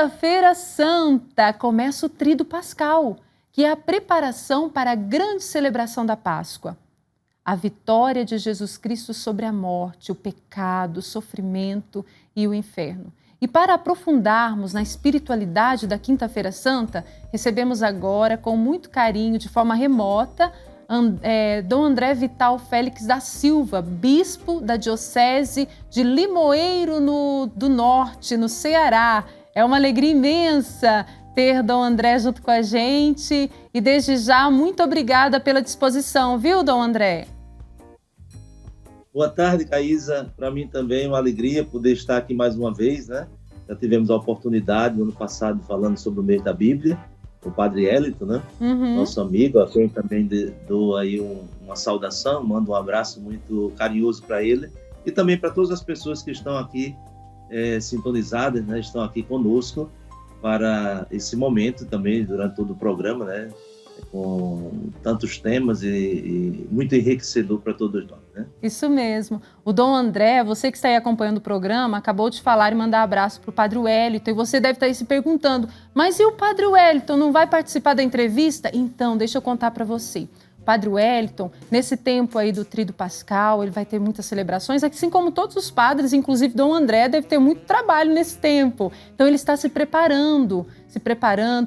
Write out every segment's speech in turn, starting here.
quinta-feira santa começa o Tríduo Pascal, que é a preparação para a grande celebração da Páscoa. A vitória de Jesus Cristo sobre a morte, o pecado, o sofrimento e o inferno. E para aprofundarmos na espiritualidade da Quinta-feira Santa, recebemos agora, com muito carinho, de forma remota, Dom André Vital Félix da Silva, bispo da Diocese de Limoeiro do Norte, no Ceará. É uma alegria imensa ter Dom André junto com a gente e, desde já, muito obrigada pela disposição, viu, Dom André? Boa tarde, Caísa. Para mim também é uma alegria poder estar aqui mais uma vez, né? Já tivemos a oportunidade no ano passado falando sobre o mês da Bíblia, o Padre Elito, né? Nosso amigo, a quem também dou aí uma saudação, mando um abraço muito carinhoso para ele e também para todas as pessoas que estão aqui sintonizadas, né? Estão aqui conosco para esse momento também durante todo o programa, né? Com tantos temas e muito enriquecedor para todos nós, né? Isso mesmo. O Dom André, você que está aí acompanhando o programa, acabou de falar e mandar abraço para o Padre Wellington, e você deve estar aí se perguntando, mas e o Padre Wellington não vai participar da entrevista? Então, deixa eu contar para você. O Padre Wellington, nesse tempo aí do Tríduo Pascal, ele vai ter muitas celebrações, assim como todos os padres, inclusive Dom André, deve ter muito trabalho nesse tempo. Então, ele está se preparando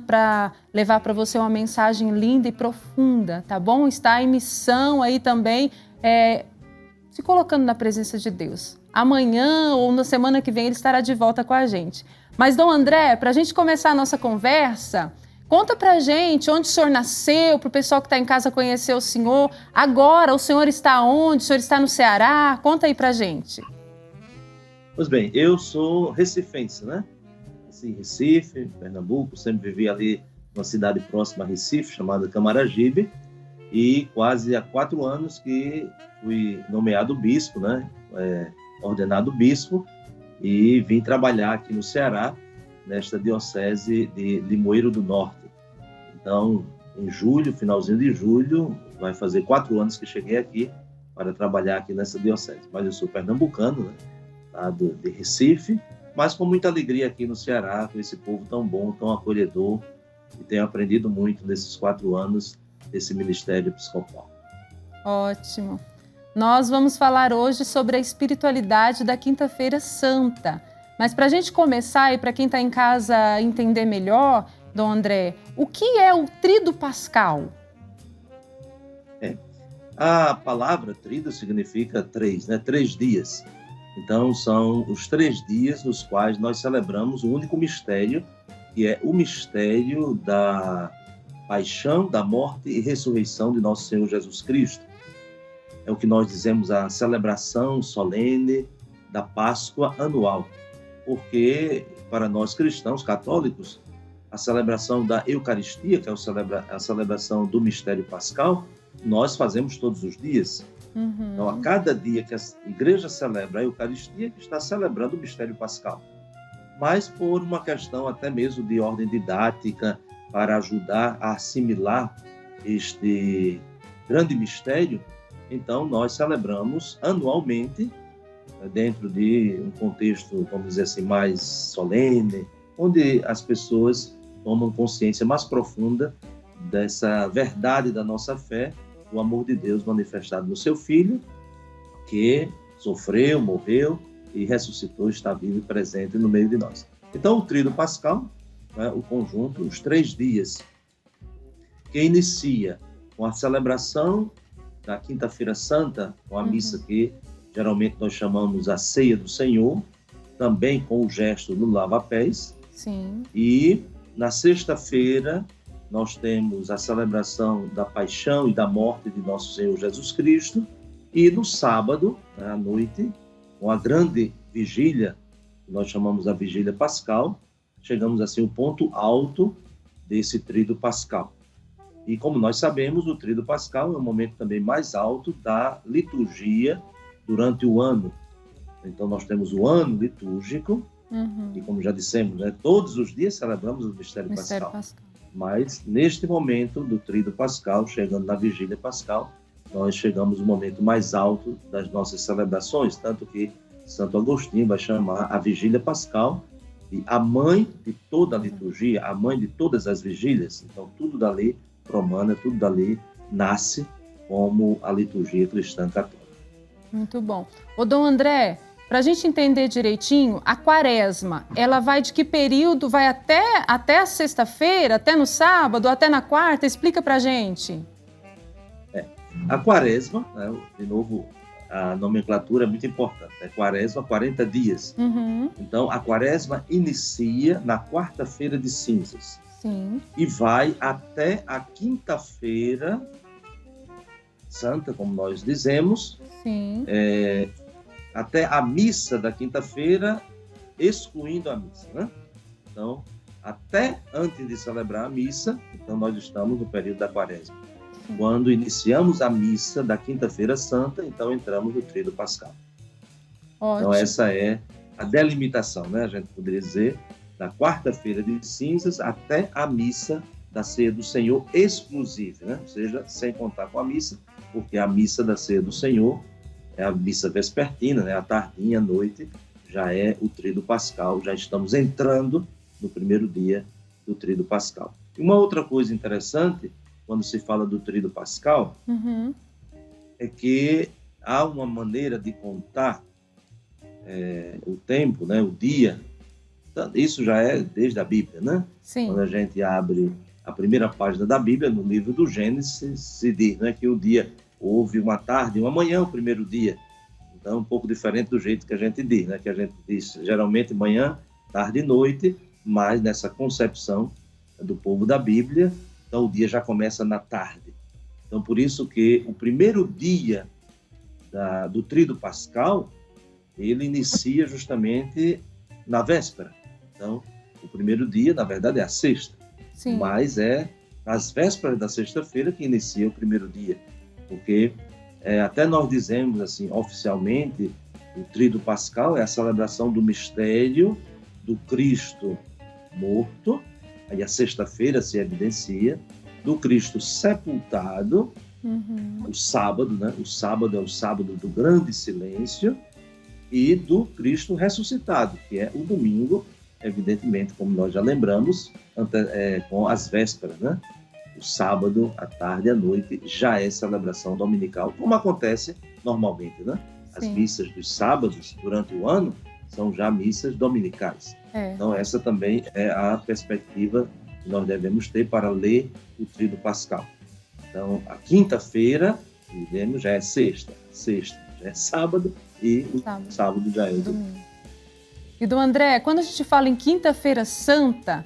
para levar para você uma mensagem linda e profunda, tá bom? Está em missão aí também, se colocando na presença de Deus. Amanhã ou na semana que vem ele estará de volta com a gente. Mas, Dom André, para a gente começar a nossa conversa, conta pra gente onde o senhor nasceu, para o pessoal que está em casa conhecer o senhor. Agora, o senhor está onde? O senhor está no Ceará? Conta aí pra gente. Pois bem, eu sou recifense, né? Assim, Recife, Pernambuco, sempre vivi ali numa cidade próxima a Recife, chamada Camaragibe, e quase há 4 anos que fui nomeado bispo, né? Ordenado bispo, e vim trabalhar aqui no Ceará, nesta diocese de Limoeiro do Norte. Então, em julho, finalzinho de julho, vai fazer 4 anos que cheguei aqui para trabalhar aqui nessa diocese. Mas eu sou pernambucano, né? Lá de Recife, mas com muita alegria aqui no Ceará, com esse povo tão bom, tão acolhedor, e tenho aprendido muito nesses 4 anos desse ministério episcopal. Ótimo. Nós vamos falar hoje sobre a espiritualidade da Quinta-feira Santa. Mas para a gente começar e para quem está em casa entender melhor, Dom André, o que é o Tríduo Pascal? A palavra tríduo significa 3, né? 3 dias. Então, são os 3 dias nos quais nós celebramos o único mistério, que é o mistério da paixão, da morte e ressurreição de nosso Senhor Jesus Cristo. É o que nós dizemos a celebração solene da Páscoa anual. Porque, para nós cristãos católicos, a celebração da Eucaristia, que é a celebração do mistério pascal, nós fazemos todos os dias. Então, a cada dia que a igreja celebra a Eucaristia, está celebrando o mistério pascal. Mas por uma questão até mesmo de ordem didática, para ajudar a assimilar este grande mistério, então nós celebramos anualmente, dentro de um contexto, vamos dizer assim, mais solene, onde as pessoas tomam consciência mais profunda dessa verdade da nossa fé, o amor de Deus manifestado no seu Filho, que sofreu, morreu e ressuscitou, está vivo e presente no meio de nós. Então, o Tríduo Pascal, né, o conjunto, os 3 dias, que inicia com a celebração da Quinta-feira Santa, com a missa que geralmente nós chamamos a Ceia do Senhor, também com o gesto do lava-pés. Sim. E na sexta-feira nós temos a celebração da paixão e da morte de nosso Senhor Jesus Cristo. E no sábado, à noite, com a grande vigília, que nós chamamos a Vigília Pascal, chegamos assim ao ponto alto desse Tríduo Pascal. E como nós sabemos, o Tríduo Pascal é o momento também mais alto da liturgia durante o ano. Então nós temos o ano litúrgico, e como já dissemos, né, todos os dias celebramos o Mistério Pascal. Mas neste momento do Tríduo Pascal, chegando na Vigília Pascal, nós chegamos no momento mais alto das nossas celebrações, tanto que Santo Agostinho vai chamar a Vigília Pascal E a mãe de toda a liturgia, a mãe de todas as vigílias, então tudo dali promana, tudo dali nasce como a liturgia cristã católica. Muito bom. Ô, Dom André, para a gente entender direitinho, a quaresma, ela vai de que período? Vai até a sexta-feira, até no sábado, até na quarta? Explica para a gente. A quaresma, né, de novo, a nomenclatura é muito importante. É quaresma, 40 dias. Uhum. Então, a quaresma inicia na quarta-feira de cinzas. Sim. E vai até a quinta-feira santa, como nós dizemos. Sim. Até a missa da quinta-feira, excluindo a missa, né? Então, até antes de celebrar a missa, então nós estamos no período da quaresma. Sim. Quando iniciamos a missa da quinta-feira santa, então entramos no tríduo pascal. Ótimo. Então, essa é a delimitação, né? A gente poderia dizer, da quarta-feira de cinzas até a missa da Ceia do Senhor exclusiva, né? Ou seja, sem contar com a missa, porque a missa da Ceia do Senhor é a missa vespertina, né? A tardinha, à noite, já é o tríduo pascal, já estamos entrando no primeiro dia do tríduo pascal. E uma outra coisa interessante, quando se fala do tríduo pascal, Uhum. é que há uma maneira de contar o tempo, né? O dia. Isso já é desde a Bíblia, né? Sim. Quando a gente abre a primeira página da Bíblia, no livro do Gênesis, se diz, né, que o dia houve uma tarde e uma manhã, o primeiro dia. Então, um pouco diferente do jeito que a gente diz, né? Que a gente diz geralmente manhã, tarde e noite, mas nessa concepção do povo da Bíblia, então o dia já começa na tarde. Então, por isso que o primeiro dia do tríduo pascal, ele inicia justamente na véspera. Então, o primeiro dia, na verdade, é a sexta. Sim. Mas é às vésperas da sexta-feira que inicia o primeiro dia. Porque até nós dizemos, assim, oficialmente, o tríduo pascal é a celebração do mistério do Cristo morto, aí a sexta-feira se evidencia, do Cristo sepultado, o sábado, né? O sábado é o sábado do grande silêncio, e do Cristo ressuscitado, que é o domingo, evidentemente, como nós já lembramos, com as vésperas, né? O sábado, à tarde e à noite, já é celebração dominical, como acontece normalmente, né? As Sim. missas dos sábados, durante o ano, são já missas dominicais. Então, essa também é a perspectiva que nós devemos ter para ler o tríduo pascal. Então, a quinta-feira, dizemos, já é sexta já é sábado, e o sábado já é o domingo. E do André, quando a gente fala em Quinta-feira Santa,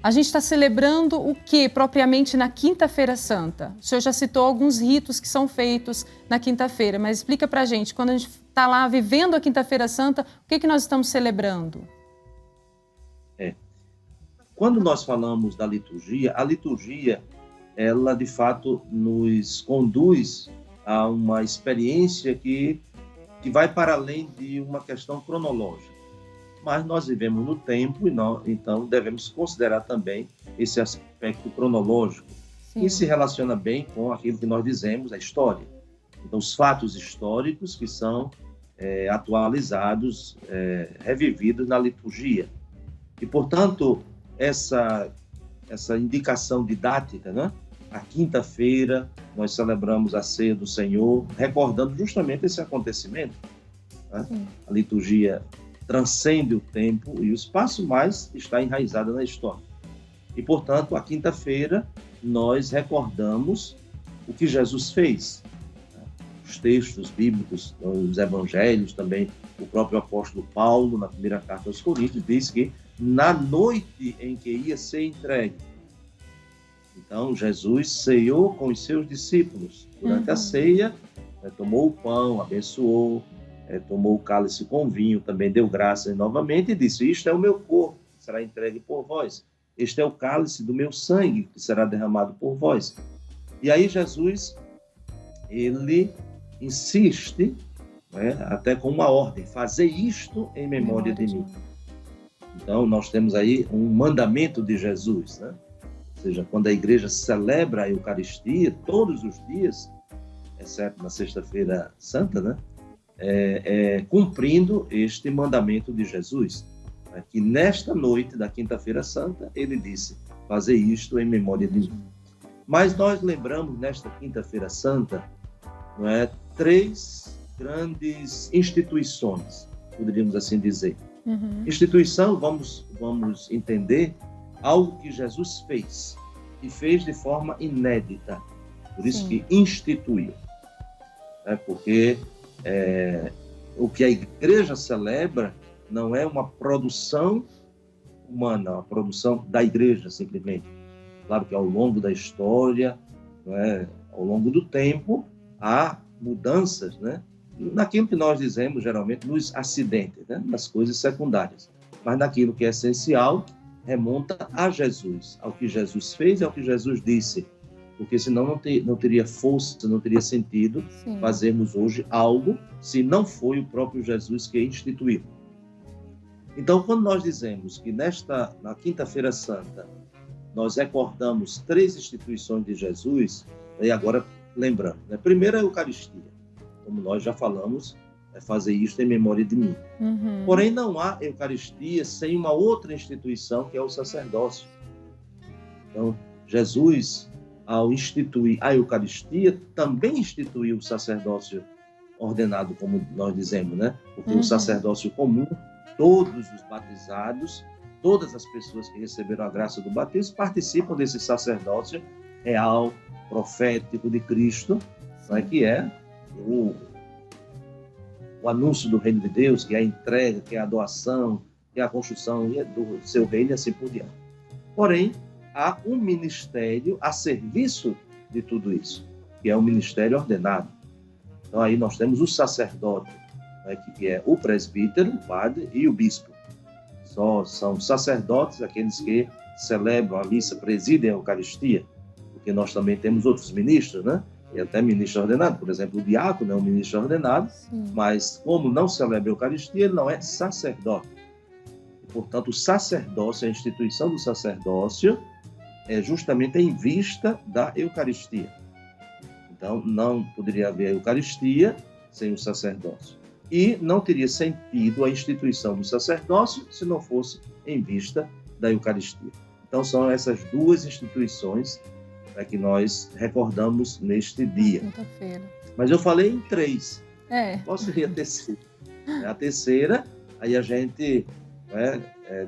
a gente está celebrando o que propriamente na Quinta-feira Santa? O senhor já citou alguns ritos que são feitos na quinta-feira, mas explica para a gente, quando a gente está lá vivendo a Quinta-feira Santa, o que nós estamos celebrando? Quando nós falamos da liturgia, a liturgia, ela de fato nos conduz a uma experiência que vai para além de uma questão cronológica. Mas nós vivemos no tempo e então devemos considerar também esse aspecto cronológico. Sim. Que se relaciona bem com aquilo que nós dizemos, a história. Então, os fatos históricos que são atualizados, revividos na liturgia. E, portanto, essa indicação didática, né? A quinta-feira, nós celebramos a Ceia do Senhor, recordando justamente esse acontecimento. Né? A liturgia transcende o tempo e o espaço, mas está enraizada na história. E, portanto, a quinta-feira, nós recordamos o que Jesus fez. Né? Os textos bíblicos, os evangelhos, também o próprio apóstolo Paulo, na primeira carta aos Coríntios, diz que na noite em que ia ser entregue, então, Jesus ceou com os seus discípulos. Durante a ceia, tomou o pão, abençoou, tomou o cálice com vinho, também deu graças novamente e disse: isto é o meu corpo, que será entregue por vós. Este é o cálice do meu sangue, que será derramado por vós. E aí Jesus, ele insiste, né, até com uma ordem: fazei isto em memória de mim. Então, nós temos aí um mandamento de Jesus, né? Ou seja, quando a igreja celebra a Eucaristia, todos os dias, exceto na Sexta-feira Santa, né? Cumprindo este mandamento de Jesus. Que nesta noite da Quinta-feira Santa, ele disse, fazer isto em memória de mim. Mas nós lembramos nesta Quinta-feira Santa, não é, 3 grandes instituições, poderíamos assim dizer. Instituição, vamos entender algo que Jesus fez, e fez de forma inédita, por isso que instituiu. Porque o que a igreja celebra não é uma produção humana, uma produção da igreja, simplesmente. Claro que ao longo da história, ao longo do tempo, há mudanças, naquilo que nós dizemos, geralmente, nos acidentes, nas coisas secundárias. Mas naquilo que é essencial, remonta a Jesus, ao que Jesus fez e ao que Jesus disse. Porque senão não teria força, não teria sentido fazermos hoje algo se não foi o próprio Jesus que instituiu. Então, quando nós dizemos que na Quinta-feira Santa, nós recordamos 3 instituições de Jesus, e agora lembrando, primeiro a Eucaristia, como nós já falamos, é fazer isto em memória de mim. Porém, não há Eucaristia sem uma outra instituição, que é o sacerdócio. Então, Jesus, ao instituir a Eucaristia, também instituiu o sacerdócio ordenado, como nós dizemos, Porque o sacerdócio comum, todos os batizados, todas as pessoas que receberam a graça do batismo participam desse sacerdócio real, profético de Cristo, que é o anúncio do reino de Deus, que é a entrega, que é a doação, que é a construção do seu reino e assim por diante. Porém, há um ministério a serviço de tudo isso, que é o ministério ordenado. Então, aí nós temos o sacerdote, que é o presbítero, o padre e o bispo. São sacerdotes aqueles que celebram a missa, presidem a Eucaristia, porque nós também temos outros ministros, E até ministro ordenado, por exemplo, o diácono é um ministro ordenado, mas como não celebra a Eucaristia, ele não é sacerdote. E, portanto, o sacerdócio, a instituição do sacerdócio, é justamente em vista da Eucaristia. Então, não poderia haver a Eucaristia sem o sacerdócio. E não teria sentido a instituição do sacerdócio se não fosse em vista da Eucaristia. Então, são essas 2 instituições que nós recordamos neste dia. Quinta-feira. Mas eu falei em 3. Qual seria a terceira? A terceira, aí a gente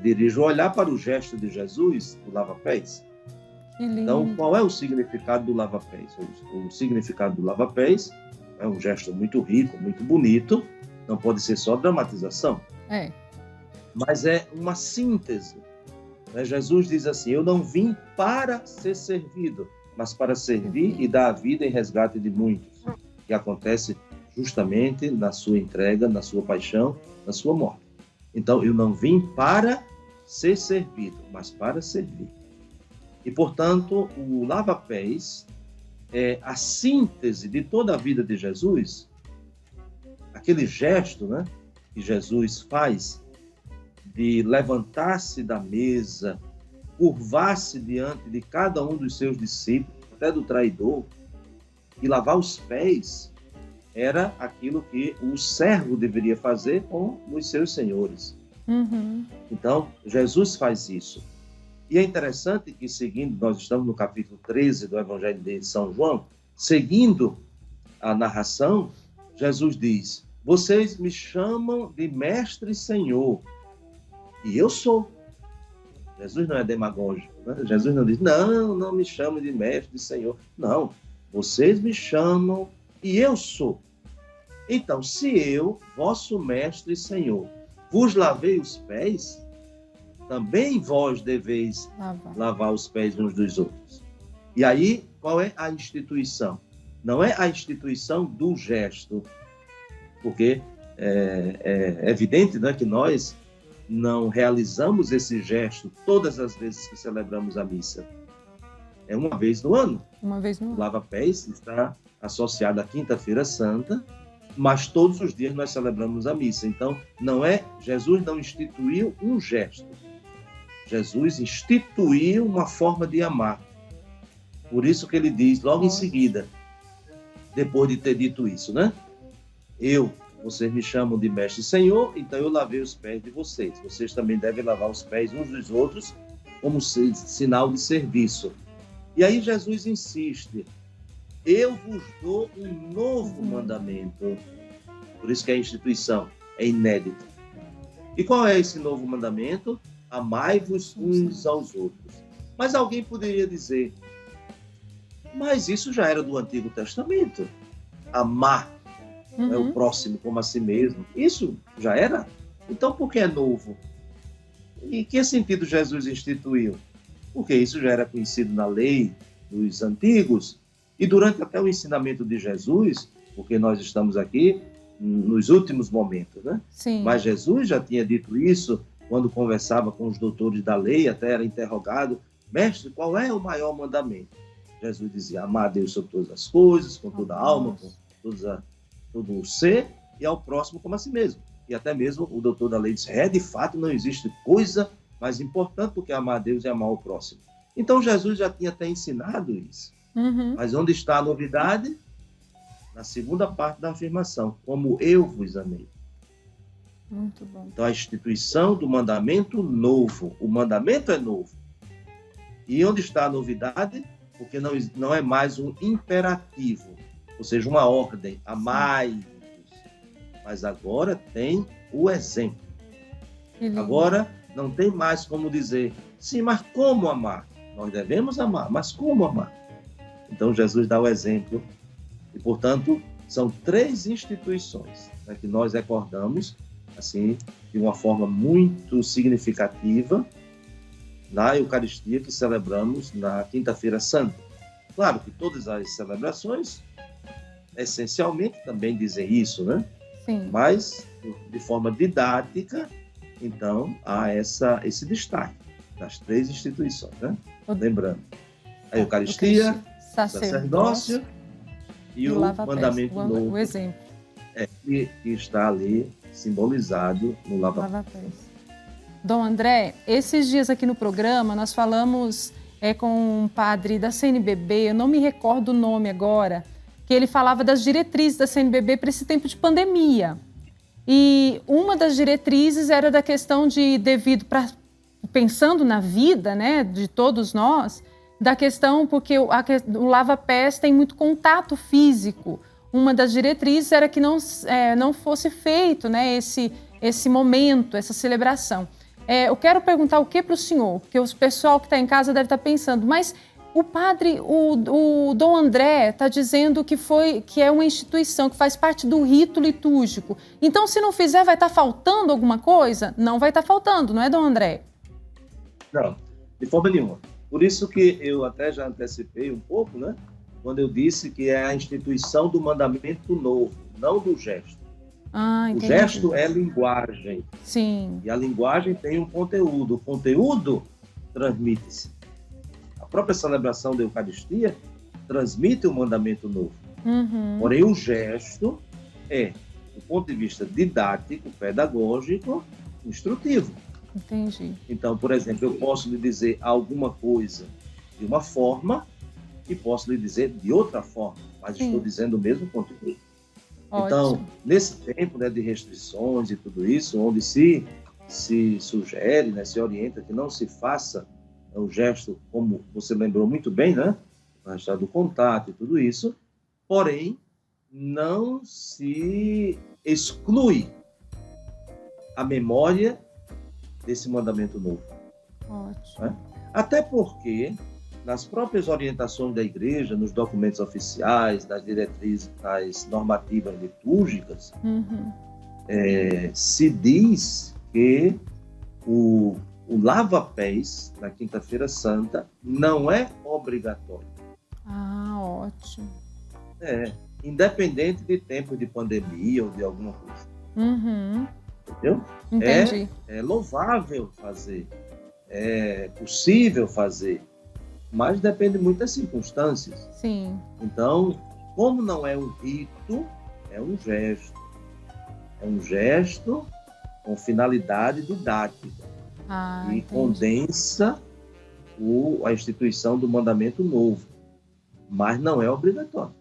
dirige o olhar para o gesto de Jesus, o lava-pés. Então, qual é o significado do lava-pés? O significado do lava-pés é um gesto muito rico, muito bonito, não pode ser só dramatização, mas é uma síntese. Jesus diz assim, eu não vim para ser servido, mas para servir e dar a vida em resgate de muitos, que acontece justamente na sua entrega, na sua paixão, na sua morte. Então, eu não vim para ser servido, mas para servir. E, portanto, o lava-pés é a síntese de toda a vida de Jesus, aquele gesto que Jesus faz de levantar-se da mesa, curvar-se diante de cada um dos seus discípulos, até do traidor, e lavar os pés, era aquilo que o servo deveria fazer com os seus senhores. Então, Jesus faz isso. E é interessante que, seguindo, nós estamos no capítulo 13 do Evangelho de São João, seguindo a narração, Jesus diz, vocês me chamam de mestre e senhor, e eu sou. Jesus não é demagógico, Jesus não diz, não me chame de mestre e senhor. Não, vocês me chamam e eu sou. Então, se eu, vosso mestre e senhor, vos lavei os pés, também vós deveis lavar os pés uns dos outros. E aí, qual é a instituição? Não é a instituição do gesto, porque é evidente que nós não realizamos esse gesto todas as vezes que celebramos a missa. É uma vez no ano. Uma vez no ano. O lava-pés está associado à Quinta-feira Santa, mas todos os dias nós celebramos a missa. Então, Jesus não instituiu um gesto. Jesus instituiu uma forma de amar. Por isso que ele diz logo em seguida, depois de ter dito isso, eu vocês me chamam de mestre e senhor, então eu lavei os pés de vocês. Vocês também devem lavar os pés uns dos outros como sinal de serviço. E aí Jesus insiste, eu vos dou um novo mandamento. Por isso que a instituição é inédita. E qual é esse novo mandamento? Amai-vos uns aos outros. Mas alguém poderia dizer, mas isso já era do Antigo Testamento. Amar o próximo como a si mesmo. Isso já era? Então por que é novo? E que sentido Jesus instituiu? Porque isso já era conhecido na lei dos antigos e durante até o ensinamento de Jesus, porque nós estamos aqui nos últimos momentos, né? Sim. Mas Jesus já tinha dito isso quando conversava com os doutores da lei, até era interrogado, mestre, qual é o maior mandamento? Jesus dizia, amar a Deus sobre todas as coisas, com toda a alma, com todo o ser, e ao próximo como a si mesmo. E até mesmo o doutor da lei disse, de fato não existe coisa mais importante do que amar a Deus e amar o próximo. Então Jesus já tinha até ensinado isso. Mas onde está a novidade? Na segunda parte da afirmação, como eu vos amei. Muito bom. Então a instituição do mandamento novo. O mandamento é novo. E onde está a novidade? Porque não é mais um imperativo, ou seja, uma ordem, amai-vos. Mas agora tem o exemplo. Agora não tem mais como dizer, sim, mas como amar? Nós devemos amar, mas como amar? Então Jesus dá o exemplo. E, portanto, são 3 instituições, né, que nós recordamos, assim, de uma forma muito significativa, na Eucaristia que celebramos na Quinta-feira Santa. Claro que todas as celebrações, essencialmente, também dizem isso, né? Sim. Mas, de forma didática, então, há esse destaque das 3 instituições, né? Lembrando, a Eucaristia, o sacerdócio e o mandamento novo. O exemplo. Que está ali simbolizado no lava-pés. Dom André, esses dias aqui no programa nós falamos com um padre da CNBB, eu não me recordo o nome agora, que ele falava das diretrizes da CNBB para esse tempo de pandemia. E uma das diretrizes era da questão de, pensando na vida, né, de todos nós, da questão, porque o lava-pés tem muito contato físico. Uma das diretrizes era que não fosse feito, né, esse momento, essa celebração. Eu quero perguntar o que para o senhor, porque o pessoal que está em casa deve estar pensando, mas o padre, o Dom André está dizendo que é uma instituição que faz parte do rito litúrgico. Então, se não fizer, vai estar faltando alguma coisa? Não vai estar faltando, não é, Dom André? Não, de forma nenhuma. Por isso que eu até já antecipei um pouco, né? Quando eu disse que é a instituição do mandamento novo, não do gesto. O gesto é linguagem. Sim. E a linguagem tem um conteúdo. O conteúdo transmite-se. A própria celebração da Eucaristia transmite o mandamento novo. Porém, o gesto é, do ponto de vista didático, pedagógico, instrutivo. Entendi. Então, por exemplo, eu posso lhe dizer alguma coisa de uma forma e posso lhe dizer de outra forma, mas estou dizendo o mesmo conteúdo. Ótimo. Então, nesse tempo, né, de restrições e tudo isso, onde se sugere, né, se orienta que não se faça o gesto, como você lembrou muito bem, né, a história do contato e tudo isso, porém, não se exclui a memória desse mandamento novo. Ótimo. Né? Até porque, nas próprias orientações da Igreja, nos documentos oficiais, nas diretrizes, nas normativas litúrgicas, se diz que o lava-pés na Quinta-feira Santa não é obrigatório. Ah, ótimo. Independente de tempo de pandemia ou de alguma coisa. Entendeu? Entendi. É louvável fazer, é possível fazer, mas depende muito das circunstâncias. Sim. Então, como não é um rito, é um gesto. É um gesto com finalidade didática. E condensa a instituição do mandamento novo. Mas não é obrigatório.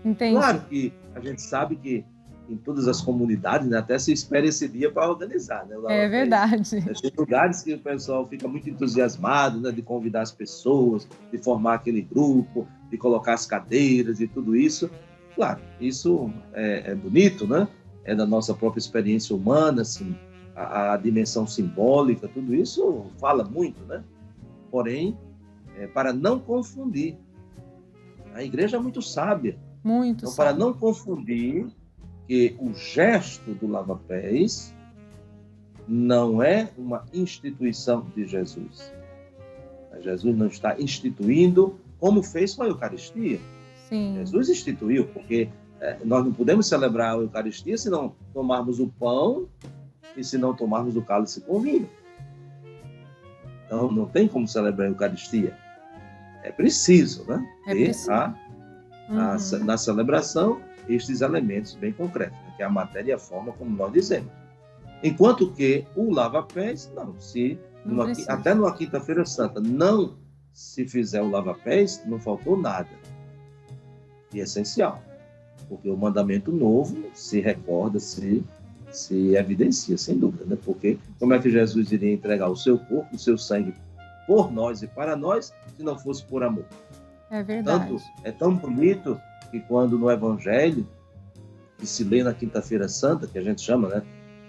Entendi. Claro que a gente sabe que em todas as comunidades, né? Até se espera esse dia para organizar, né? É verdade. Tem lugares que o pessoal fica muito entusiasmado, né? De convidar as pessoas, de formar aquele grupo, de colocar as cadeiras e tudo isso. Claro, isso é bonito, né? É da nossa própria experiência humana, assim, a dimensão simbólica, tudo isso fala muito, né? Porém, para não confundir, a igreja é muito sábia. Muito Então, sábia. para não confundir que o gesto do lava-pés não é uma instituição de Jesus. Jesus não está instituindo como fez com a Eucaristia. Sim. Jesus instituiu, porque nós não podemos celebrar a Eucaristia se não tomarmos o pão e se não tomarmos o cálice com vinho. Então, não tem como celebrar a Eucaristia. É preciso, né? Ter na celebração estes elementos bem concretos, né? Que é a matéria e a forma, como nós dizemos. Enquanto que o lava-pés, até numa quinta-feira santa, não se fizer o lava-pés, não faltou nada. E é essencial, porque o mandamento novo se recorda, se evidencia, sem dúvida, né? Porque como é que Jesus iria entregar o seu corpo, o seu sangue por nós e para nós, se não fosse por amor? É verdade. Tanto, é tão bonito que quando no Evangelho, que se lê na Quinta-feira Santa, que a gente chama, né,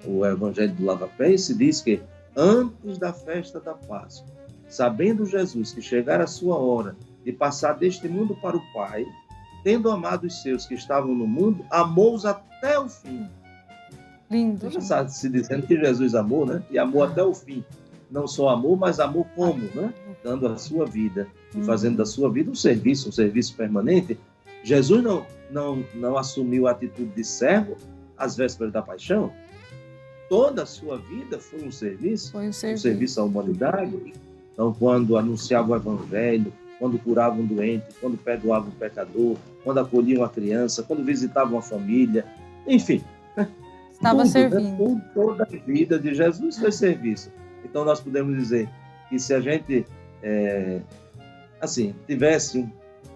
o Evangelho do Lava-Pés, se diz que antes da festa da Páscoa, sabendo Jesus que chegara a sua hora de passar deste mundo para o Pai, tendo amado os seus que estavam no mundo, amou-os até o fim. Lindo. Então, já se dizendo que Jesus amou, né? E amou até o fim. Não só amou, mas amou como, né? Dando a sua vida e fazendo da sua vida um serviço permanente. Jesus não assumiu a atitude de servo às vésperas da paixão. Toda a sua vida foi um serviço. Um serviço à humanidade. Então, quando anunciava o Evangelho, quando curava um doente, quando perdoava um pecador, quando acolhia uma criança, quando visitava uma família, enfim. Estava tudo, servindo. Né? Toda a vida de Jesus foi serviço. Então, nós podemos dizer que se a gente, tivesse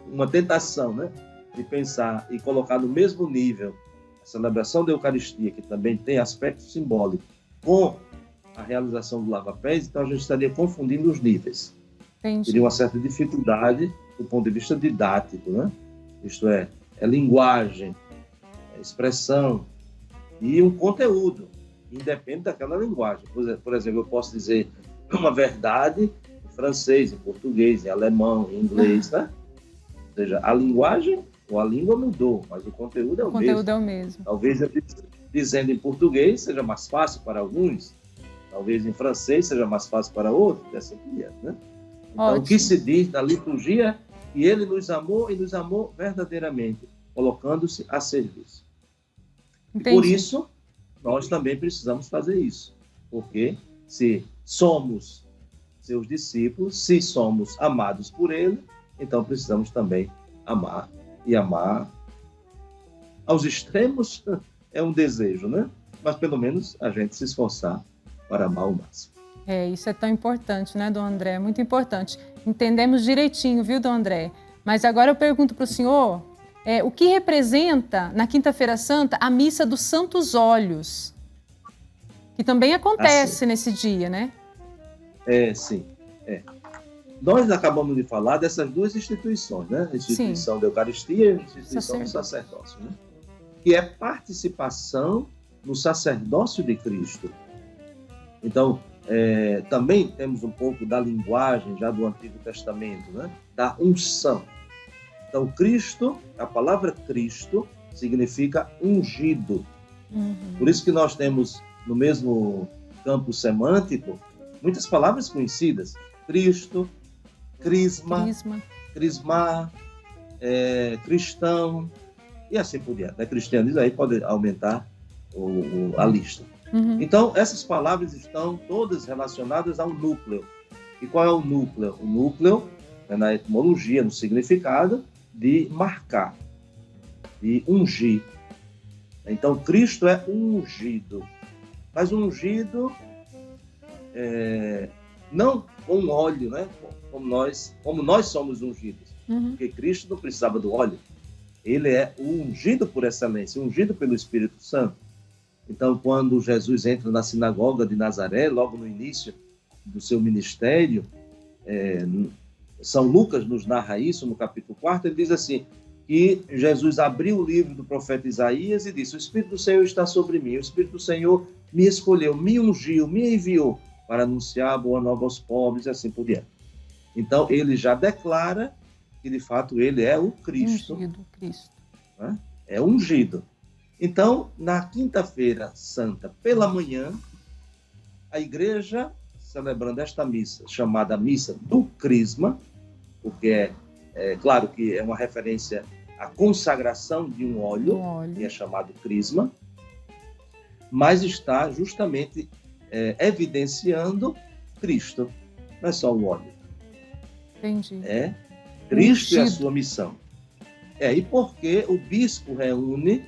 uma tentação, né, de pensar e colocar no mesmo nível a celebração da Eucaristia, que também tem aspecto simbólico, com a realização do lava-pés, então a gente estaria confundindo os níveis. Entendi. Teria uma certa dificuldade do ponto de vista didático, né? Isto é linguagem, expressão e um conteúdo, independe daquela linguagem. Por exemplo, eu posso dizer uma verdade em francês, em português, em alemão, em inglês, né? Ou seja, a linguagem ou a língua mudou, mas o conteúdo é o mesmo. O conteúdo é o mesmo. Talvez dizendo em português seja mais fácil para alguns, talvez em francês seja mais fácil para outros, e assim por diante, né? Então, o que se diz na liturgia, que ele nos amou e nos amou verdadeiramente, colocando-se a serviço. Entendi. E por isso, nós também precisamos fazer isso. Porque se somos seus discípulos, se somos amados por ele, então precisamos também amar. E amar aos extremos é um desejo, né? Mas pelo menos a gente se esforçar para amar o máximo. Isso é tão importante, né, Dom André? Muito importante. Entendemos direitinho, viu, Dom André? Mas agora eu pergunto para o senhor, o que representa, na Quinta-feira Santa, a Missa dos Santos Óleos? Que também acontece nesse dia, né? Sim. Nós acabamos de falar dessas duas instituições, né? A instituição da Eucaristia e a instituição do sacerdócio, né? Que é participação no sacerdócio de Cristo. Então, também temos um pouco da linguagem já do Antigo Testamento, né? Da unção. Então, Cristo, a palavra Cristo, significa ungido. Por isso que nós temos, no mesmo campo semântico, muitas palavras conhecidas. Cristo, crisma, crismar, cristão, e assim por diante. Cristianismo aí pode aumentar a lista. Então, essas palavras estão todas relacionadas ao núcleo. E qual é o núcleo? O núcleo é na etimologia, no significado, de marcar, de ungir. Então, Cristo é ungido. Mas ungido não com óleo, né? Como nós somos ungidos. Porque Cristo não precisava do óleo. ele é o ungido por excelência, ungido pelo Espírito Santo. Então, quando Jesus entra na sinagoga de Nazaré, logo no início do seu ministério, São Lucas nos narra isso no capítulo 4, ele diz assim, que Jesus abriu o livro do profeta Isaías e disse, o Espírito do Senhor está sobre mim, o Espírito do Senhor me escolheu, me ungiu, me enviou para anunciar a boa nova aos pobres e assim por diante. Então, ele já declara que, de fato, ele é o Cristo. Ungido, Cristo. Né? É ungido. Então, na quinta-feira santa, pela manhã, a igreja, celebrando esta missa, chamada Missa do Crisma, porque claro que é uma referência à consagração de um óleo, que é chamado Crisma, mas está justamente evidenciando Cristo, não é só o óleo. Entendi. É Cristo e a sua missão. E porque o bispo reúne,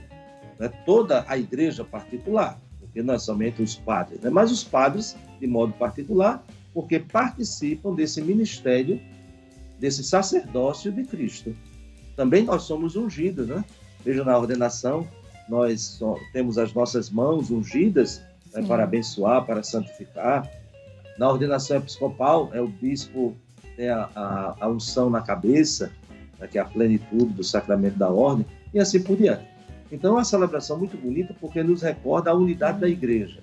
né, toda a igreja particular, porque não é somente os padres, né, mas os padres, de modo particular, porque participam desse ministério, desse sacerdócio de Cristo. Também nós somos ungidos, né? Veja, na ordenação, nós temos as nossas mãos ungidas, né, para abençoar, para santificar. Na ordenação episcopal, o bispo tem a unção na cabeça, né, que é a plenitude do sacramento da ordem, e assim por diante. Então, é uma celebração muito bonita, porque nos recorda a unidade da igreja,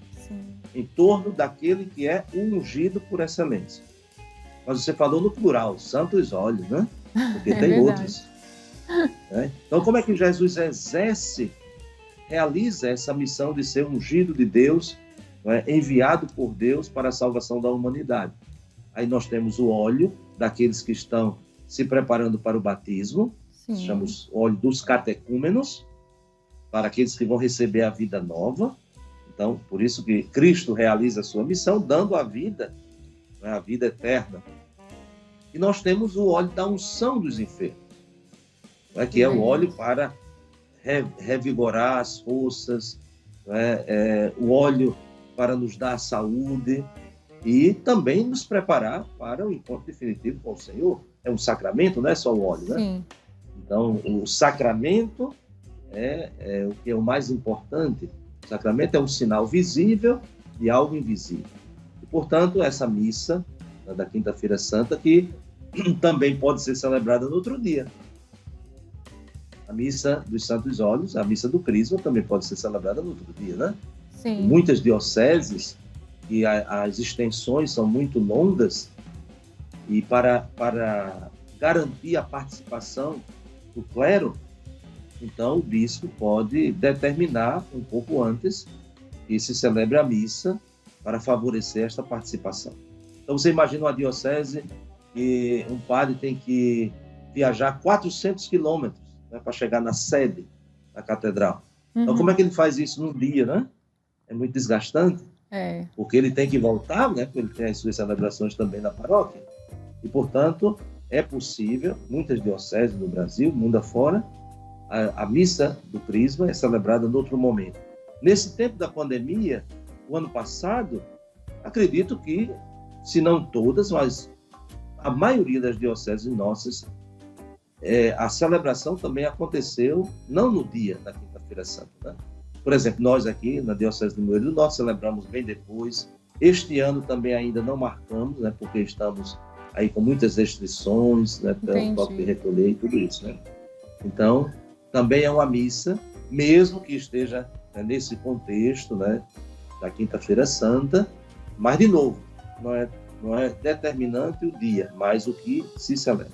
em torno daquele que é o ungido por excelência. Mas você falou no plural, santos olhos, né? Porque tem verdade. outros. Né? Então, como é que Jesus realiza essa missão de ser ungido de Deus, né? Enviado por Deus para a salvação da humanidade? Aí nós temos o óleo daqueles que estão se preparando para o batismo, chamamos o óleo dos catecúmenos, para aqueles que vão receber a vida nova. Então, por isso que Cristo realiza a sua missão, dando a vida, né, a vida eterna. E nós temos o óleo da unção dos enfermos, né, que é o óleo para revigorar as forças, né, o óleo para nos dar saúde e também nos preparar para o encontro definitivo com o Senhor. É um sacramento, não é só o óleo, né? Sim. Então, o sacramento é o que é o mais importante. O sacramento é um sinal visível de algo invisível. E, portanto, essa missa, né, da Quinta-feira Santa, que também pode ser celebrada no outro dia. A missa dos Santos Óleos, a missa do Crisma, também pode ser celebrada no outro dia, né? Sim. Em muitas dioceses, e as extensões são muito longas, e para garantir a participação do clero, então o bispo pode determinar um pouco antes que se celebre a missa para favorecer esta participação. Então você imagina uma diocese que um padre tem que viajar 400 quilômetros, né, para chegar na sede da catedral. Então como é que ele faz isso num dia, né? É muito desgastante, porque ele tem que voltar, né, porque ele tem as suas celebrações também na paróquia. E, portanto, é possível, muitas dioceses do Brasil, mundo afora, a missa do Crisma é celebrada em outro momento. Nesse tempo da pandemia, o ano passado, acredito que, se não todas, mas a maioria das dioceses nossas, a celebração também aconteceu não no dia da Quinta-feira Santa, né? Por exemplo, nós aqui na Diocese do Moeiro do Norte celebramos bem depois. Este ano também ainda não marcamos, né, porque estamos aí com muitas restrições, né, pelo toque de recolher e tudo isso, né? Então, também é uma missa, mesmo que esteja, né, nesse contexto, né, da Quinta-feira Santa, mas, de novo, não é determinante o dia, mas o que se celebra.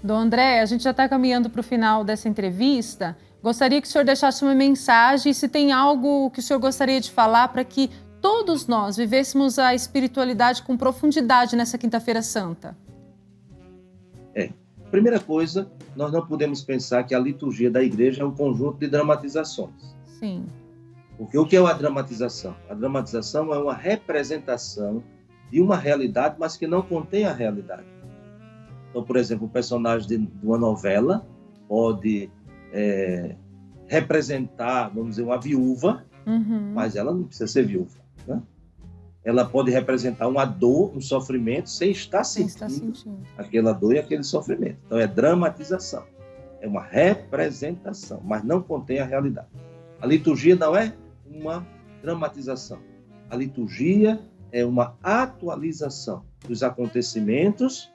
Dom André, a gente já está caminhando para o final dessa entrevista. Gostaria que o senhor deixasse uma mensagem, se tem algo que o senhor gostaria de falar para que todos nós vivêssemos a espiritualidade com profundidade nessa Quinta-feira Santa. Primeira coisa, nós não podemos pensar que a liturgia da igreja é um conjunto de dramatizações. Sim. Porque o que é a dramatização? A dramatização é uma representação de uma realidade, mas que não contém a realidade. Então, por exemplo, o personagem de uma novela pode representar, vamos dizer, uma viúva, mas ela não precisa ser viúva, né? Ela pode representar uma dor, um sofrimento, sem estar sentindo aquela dor e aquele sofrimento. Então, é dramatização. é uma representação, mas não contém a realidade. A liturgia não é uma dramatização. A liturgia é uma atualização dos acontecimentos,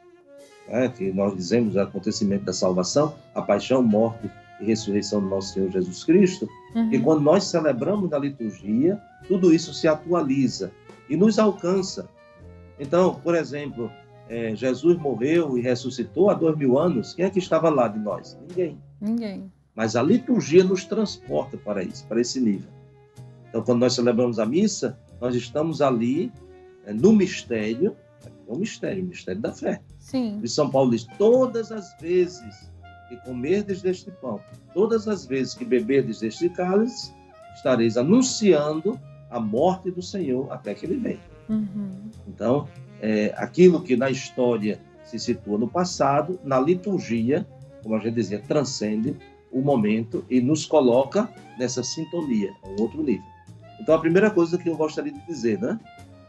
né, que nós dizemos o acontecimento da salvação, a paixão, morte e ressurreição do nosso Senhor Jesus Cristo, e quando nós celebramos na liturgia, tudo isso se atualiza e nos alcança. Então, por exemplo, Jesus morreu e ressuscitou há 2000 anos. Quem é que estava lá de nós? Ninguém. Mas a liturgia nos transporta para isso, para esse nível. Então, quando nós celebramos a missa, nós estamos ali no mistério, o mistério da fé. Sim. E São Paulo diz, todas as vezes que comerdes deste pão, todas as vezes que beberdes deste cálice, estareis anunciando a morte do Senhor até que Ele venha. Então, aquilo que na história se situa no passado, na liturgia, como a gente dizia, transcende o momento e nos coloca nessa sintonia, a um outro nível. Então, a primeira coisa que eu gostaria de dizer, né?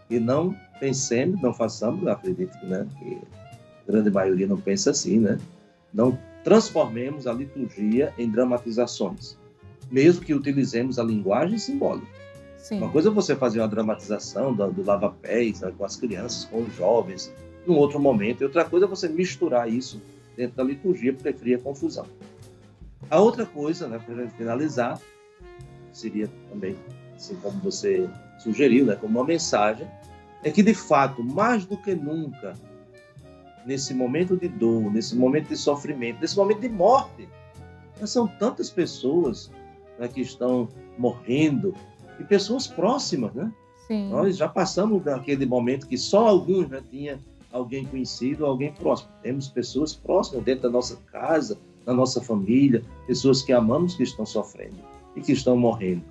Que não pensemos, não façamos, eu acredito, né, que a grande maioria não pensa assim, né? Não transformemos a liturgia em dramatizações, mesmo que utilizemos a linguagem simbólica. Sim. Uma coisa é você fazer uma dramatização do lava-pés, né, com as crianças, com os jovens, num outro momento, e outra coisa é você misturar isso dentro da liturgia, porque cria confusão. A outra coisa, né, para a gente finalizar, seria também, assim como você sugeriu, né, como uma mensagem, é que, de fato, mais do que nunca, nesse momento de dor, nesse momento de sofrimento, nesse momento de morte, são tantas pessoas, né, que estão morrendo, e pessoas próximas, né? Sim. Nós já passamos daquele momento que só alguns, né, tinha alguém conhecido, alguém próximo. Temos pessoas próximas dentro da nossa casa, da nossa família, pessoas que amamos que estão sofrendo e que estão morrendo.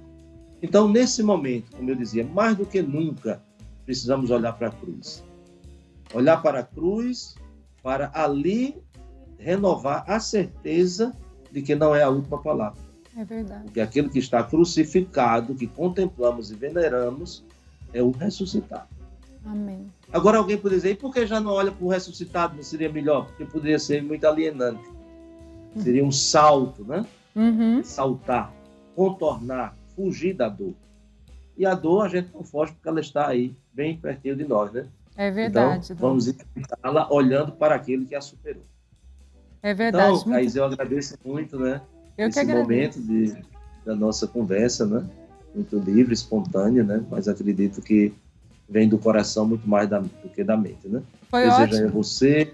Então, nesse momento, como eu dizia, mais do que nunca, precisamos olhar para a cruz. Olhar para a cruz, para ali renovar a certeza de que não é a última palavra. É verdade. Que aquele que está crucificado, que contemplamos e veneramos, é o ressuscitado. Amém. Agora alguém pode dizer, e por que já não olha para o ressuscitado? Não seria melhor? Porque poderia ser muito alienante. Seria um salto, né? Saltar, contornar, fugir da dor. E a dor a gente não foge porque ela está aí, bem pertinho de nós, né? É verdade. Então, vamos enfrentá-la olhando para aquele que a superou. É verdade. Então, Thaís, eu agradeço muito, né? Eu que esse momento da nossa conversa, né? Muito livre, espontânea, né? Mas acredito que vem do coração muito mais do que da mente, né? Foi Desejo ótimo. a você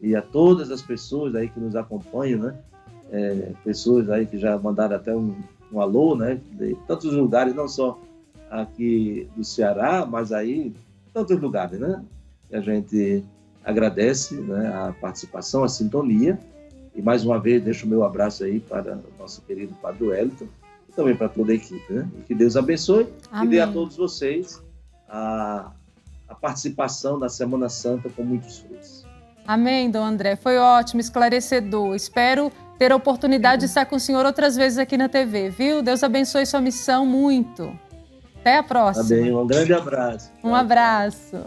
e a todas as pessoas aí que nos acompanham, né? Pessoas aí que já mandaram até um alô, né? De tantos lugares, não só aqui do Ceará, mas aí tantos lugares, né? E a gente agradece, né, a participação, a sintonia. E mais uma vez deixo o meu abraço aí para o nosso querido Padre Wellington e também para toda a equipe, né? E que Deus abençoe. Amém. E dê a todos vocês a participação da Semana Santa com muitos frutos. Amém, Dom André. Foi ótimo, esclarecedor. Espero ter a oportunidade de estar com o senhor outras vezes aqui na TV, viu? Deus abençoe sua missão muito. Até a próxima. Tá bem, um grande abraço. Um abraço.